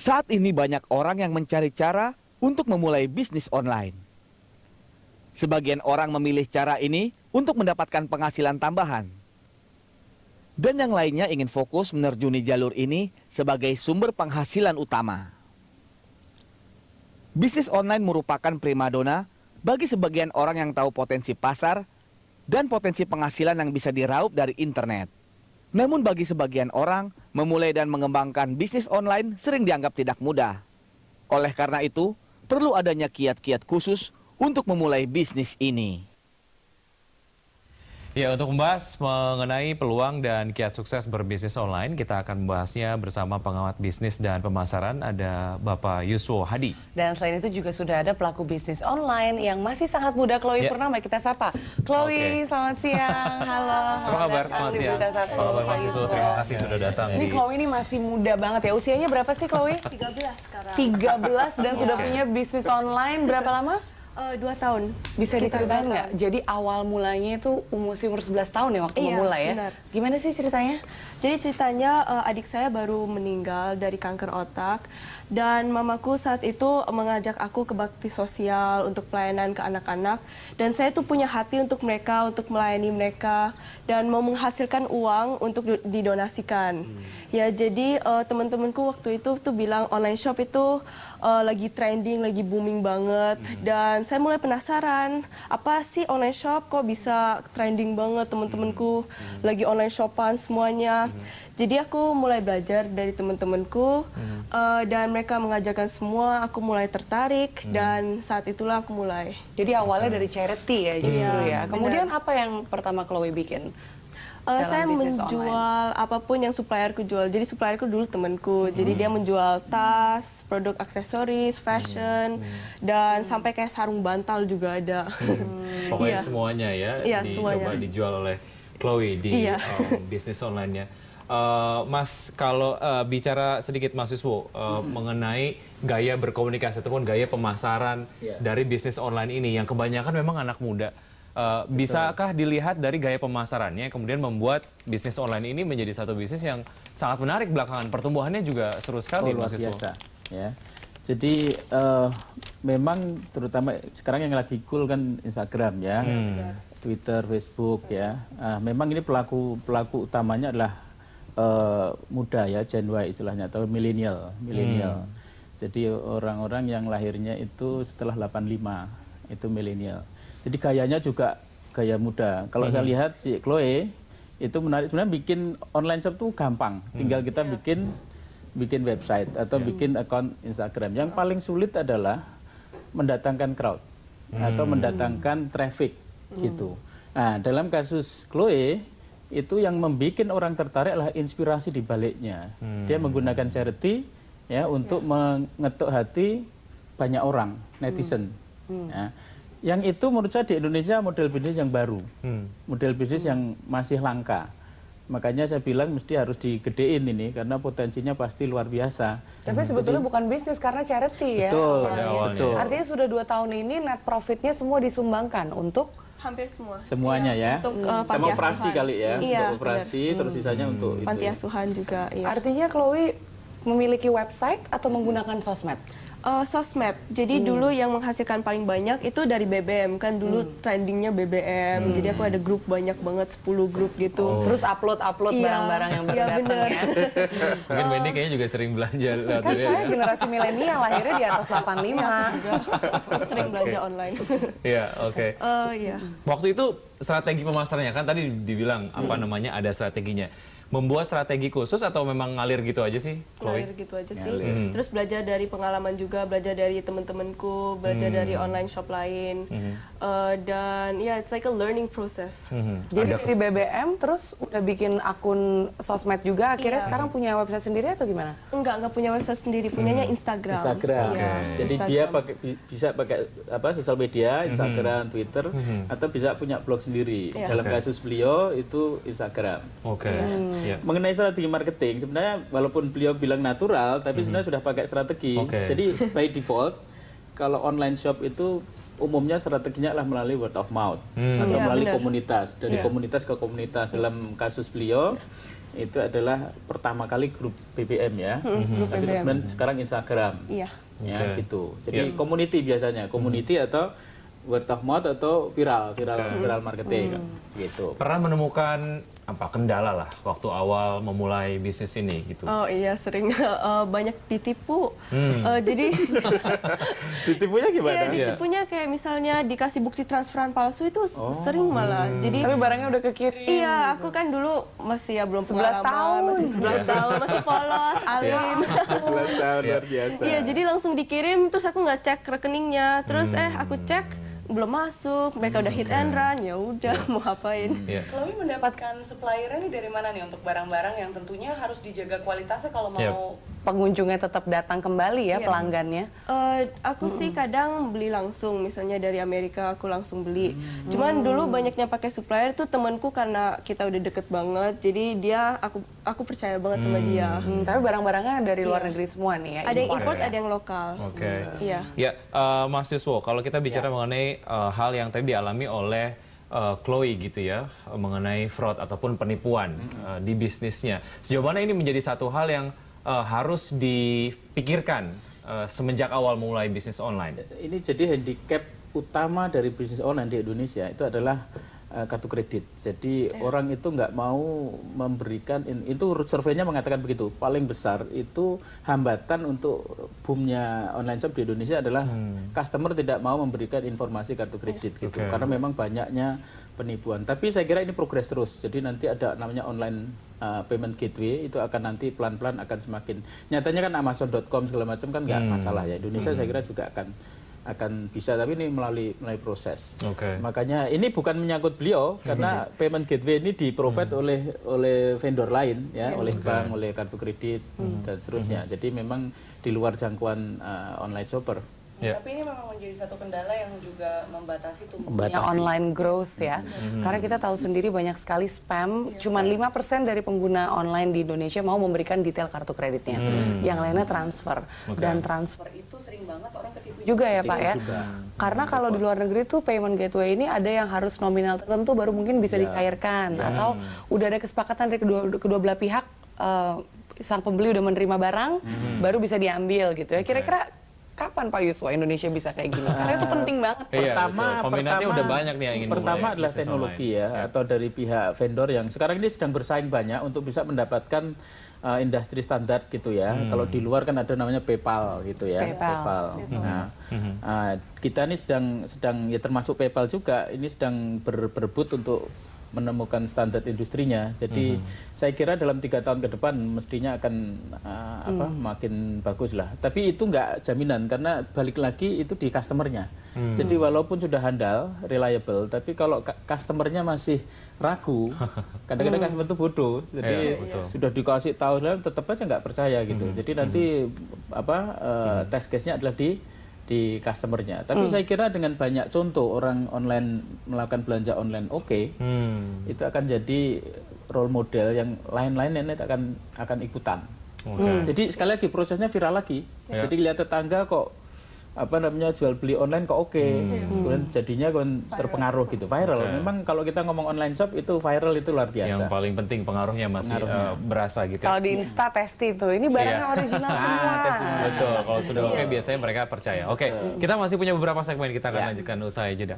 Saat ini banyak orang yang mencari cara untuk memulai bisnis online. Sebagian orang memilih cara ini untuk mendapatkan penghasilan tambahan. Dan yang lainnya ingin fokus menerjuni jalur ini sebagai sumber penghasilan utama. Bisnis online merupakan primadona bagi sebagian orang yang tahu potensi pasar dan potensi penghasilan yang bisa diraup dari internet. Namun bagi sebagian orang, memulai dan mengembangkan bisnis online sering dianggap tidak mudah. Oleh karena itu, perlu adanya kiat-kiat khusus untuk memulai bisnis ini. Ya, untuk membahas mengenai peluang dan kiat sukses berbisnis online, kita akan membahasnya bersama pengamat bisnis dan pemasaran, ada Bapak Yuswo Hadi. Dan selain itu juga sudah ada pelaku bisnis online yang masih sangat muda, Chloe Purnama. Kita sapa. Chloe, selamat siang. Halo. Apa kabar? Selamat siang. Pak Yuswo, terima kasih sudah datang. Ini Chloe ini masih muda banget ya. Usianya berapa sih, Chloe? 13 sekarang. 13 dan sudah punya bisnis online berapa lama? 2 tahun. Bisa diceritain nggak? Jadi awal mulanya itu umur 11 tahun ya waktu memulai ya? Benar. Gimana sih ceritanya? Jadi ceritanya adik saya baru meninggal dari kanker otak. Dan mamaku saat itu mengajak aku ke bakti sosial untuk pelayanan ke anak-anak. Dan saya tuh punya hati untuk mereka, untuk melayani mereka. Dan mau menghasilkan uang untuk didonasikan. Ya jadi teman-temanku waktu itu tuh bilang online shop itu lagi trending, lagi booming banget. Dan saya mulai penasaran, apa sih online shop kok bisa trending banget, teman-temanku lagi online shopan semuanya. Jadi aku mulai belajar dari teman-temanku dan mereka mengajarkan semua, aku mulai tertarik dan saat itulah aku mulai. Jadi awalnya dari charity ya justru ya. Kemudian apa yang pertama Chloe bikin? Saya menjual apapun yang supplierku jual. Jadi supplierku dulu temanku. Jadi dia menjual tas, produk aksesoris, fashion, dan sampai kayak sarung bantal juga ada. Pokoknya semuanya ya, dicoba dijual oleh Chloe di bisnis online-nya. Mas, kalau bicara sedikit Mas Yuswo mengenai gaya berkomunikasi ataupun gaya pemasaran dari bisnis online ini yang kebanyakan memang anak muda. Bisakah dilihat dari gaya pemasarannya kemudian membuat bisnis online ini menjadi satu bisnis yang sangat menarik belakangan, pertumbuhannya juga seru sekali Mas Yuswo. Biasa, ya. Jadi memang terutama sekarang yang lagi cool kan Instagram ya, Twitter, Facebook ya. Memang ini pelaku utamanya adalah muda ya, Gen Y istilahnya atau milenial. Jadi orang-orang yang lahirnya itu setelah 85 itu milenial. Jadi gayanya juga gaya muda. Kalau saya lihat si Chloe itu menarik, sebenarnya bikin online shop tuh gampang. Tinggal kita bikin website atau bikin akun Instagram. Yang paling sulit adalah mendatangkan crowd atau mendatangkan traffic gitu. Nah, dalam kasus Chloe itu yang membuat orang tertarik adalah inspirasi di baliknya. Dia menggunakan charity ya untuk mengetuk hati banyak orang, netizen. Ya. Yang itu menurut saya di Indonesia model bisnis yang baru, model bisnis yang masih langka. Makanya saya bilang mesti harus digedein ini karena potensinya pasti luar biasa. Tapi sebetulnya bukan bisnis karena charity ya. Betul. Artinya sudah 2 tahun ini net profitnya semua disumbangkan untuk hampir semua. Semuanya ya. Untuk sama operasi kali ya. Iya, untuk operasi terus sisanya untuk itu. Panti asuhan juga. Iya. Artinya Chloe memiliki website atau menggunakan sosmed? Sosmed. Jadi dulu yang menghasilkan paling banyak itu dari BBM kan dulu trendingnya BBM. Jadi aku ada grup banyak banget 10 grup gitu. Terus upload barang-barang yang baru datang ya. Mungkin Benny kayaknya juga sering belanja. Kan saya generasi milenial lahirnya di atas 85. Aku sering belanja online. Iya, oke. Iya. Waktu itu strategi pemasarannya kan tadi dibilang apa namanya ada strateginya. Membuat strategi khusus atau memang ngalir gitu aja sih, Chloe? Ngalir gitu aja sih. Terus belajar dari pengalaman juga, belajar dari teman-temanku, belajar dari online shop lain. Dan ya, it's like a learning process. Jadi dari BBM terus udah bikin akun sosmed juga, akhirnya sekarang punya website sendiri atau gimana? Enggak punya website sendiri, punyanya Instagram. Jadi dia bisa pakai sosial media, Instagram, Twitter, atau bisa punya blog sendiri. Dalam kasus beliau itu Instagram. Mengenai strategi marketing, sebenarnya walaupun beliau bilang natural, tapi sebenarnya sudah pakai strategi. Jadi by default, kalau online shop itu umumnya strateginya adalah melalui word of mouth atau melalui komunitas, dari komunitas ke komunitas. Dalam kasus beliau, itu adalah pertama kali grup BBM ya. Grup Tapi BBM. kemudian sekarang Instagram. Iya. Ya, Oke. gitu. Jadi community biasanya, community atau word of mouth atau viral marketing gitu. Pernah menemukan apa kendala lah waktu awal memulai bisnis ini gitu? Oh iya, sering banyak ditipu. Jadi Ditipunya gimana? iya, ditipunya kayak misalnya dikasih bukti transferan palsu itu sering malah. Jadi Tapi barangnya udah kekirim. iya, aku kan dulu masih ya belum 11 pengalaman, tahun. masih 11 tahun, masih polos, alim. 11 tahun luar biasa. Iya, jadi langsung dikirim, terus aku nggak cek rekeningnya, terus aku cek belum masuk, mereka udah hit and run, ya udah mau apain. Iya. Chloe mendapatkan suppliernya nih dari mana nih untuk barang-barang yang tentunya harus dijaga kualitasnya kalau mau pengunjungnya tetap datang kembali ya, Iya. pelanggannya. Aku sih kadang beli langsung, misalnya dari Amerika aku langsung beli. Cuman dulu banyaknya pakai supplier tuh temanku karena kita udah deket banget, jadi aku percaya banget sama dia. Tapi barang-barangnya dari luar Iya. negeri semua nih ya. Ada yang impor. import, ada yang lokal. Oke. Iya. Ya, Mas Yuswo, kalau kita bicara mengenai hal yang tadi dialami oleh Chloe gitu ya, mengenai fraud ataupun penipuan di bisnisnya. Sejauh mana ini menjadi satu hal yang harus dipikirkan semenjak awal mulai bisnis online? Ini jadi handicap utama dari bisnis online di Indonesia itu adalah kartu kredit. Jadi orang itu nggak mau memberikan, itu surveinya mengatakan begitu. Paling besar itu hambatan untuk boomnya online shop di Indonesia adalah customer tidak mau memberikan informasi kartu kredit gitu. Oke. Karena memang banyaknya penipuan. Tapi saya kira ini progres terus. Jadi nanti ada namanya online payment gateway, itu akan nanti pelan-pelan akan semakin. Nyatanya kan Amazon.com segala macam kan nggak masalah ya. Indonesia saya kira juga akan bisa, tapi ini melalui proses. Oke. Makanya ini bukan menyangkut beliau karena payment gateway ini di-provide oleh vendor lain ya, oleh bank, oleh kartu kredit dan seterusnya. Jadi memang di luar jangkauan online shopper. Ya. Tapi ini memang menjadi satu kendala yang juga membatasi Membatasi. tumbuhnya online growth ya. Karena kita tahu sendiri banyak sekali spam. Cuman 5% dari pengguna online di Indonesia mau memberikan detail kartu kreditnya. Yang lainnya transfer. Dan transfer itu sering banget orang ketipu juga ya Pak ya. Karena kalau di luar negeri tuh payment gateway ini ada yang harus nominal tertentu baru mungkin bisa dicairkan. Atau udah ada kesepakatan dari kedua belah pihak, sang pembeli udah menerima barang, baru bisa diambil gitu ya. Kira-kira kapan Pak Yuswo Indonesia bisa kayak gini? Karena itu penting banget. Iya, betul. Peminatnya udah banyak nih yang ingin pertama mulai adalah bisnis teknologi online. ya, atau dari pihak vendor yang sekarang ini sedang bersaing banyak untuk bisa mendapatkan industri standar gitu ya. Kalau di luar kan ada namanya PayPal gitu ya. PayPal. Nah, kita ini sedang ya termasuk PayPal juga ini sedang berebut untuk menemukan standar industrinya. Jadi saya kira dalam 3 tahun ke depan mestinya akan makin bagus lah. Tapi itu nggak jaminan karena balik lagi itu di customernya. Jadi walaupun sudah handal, reliable, tapi kalau customernya masih ragu, kadang-kadang customer itu bodoh. Jadi sudah dikasih tahu tetap aja nggak percaya gitu. Jadi nanti test case-nya adalah di customernya. Tapi saya kira dengan banyak contoh orang online melakukan belanja online itu akan jadi role model yang lain-lain ini akan ikutan. Jadi sekali lagi prosesnya viral lagi. Jadi lihat tetangga kok jual beli online kok kemudian jadinya terpengaruh gitu, viral. Memang kalau kita ngomong online shop itu viral itu luar biasa. Yang paling penting pengaruhnya masih berasa gitu. Kalau di Insta testi tuh, ini barangnya original semua. Betul, kalau sudah oke biasanya mereka percaya. Oke, kita masih punya beberapa segmen, kita akan lanjutkan usai jeda.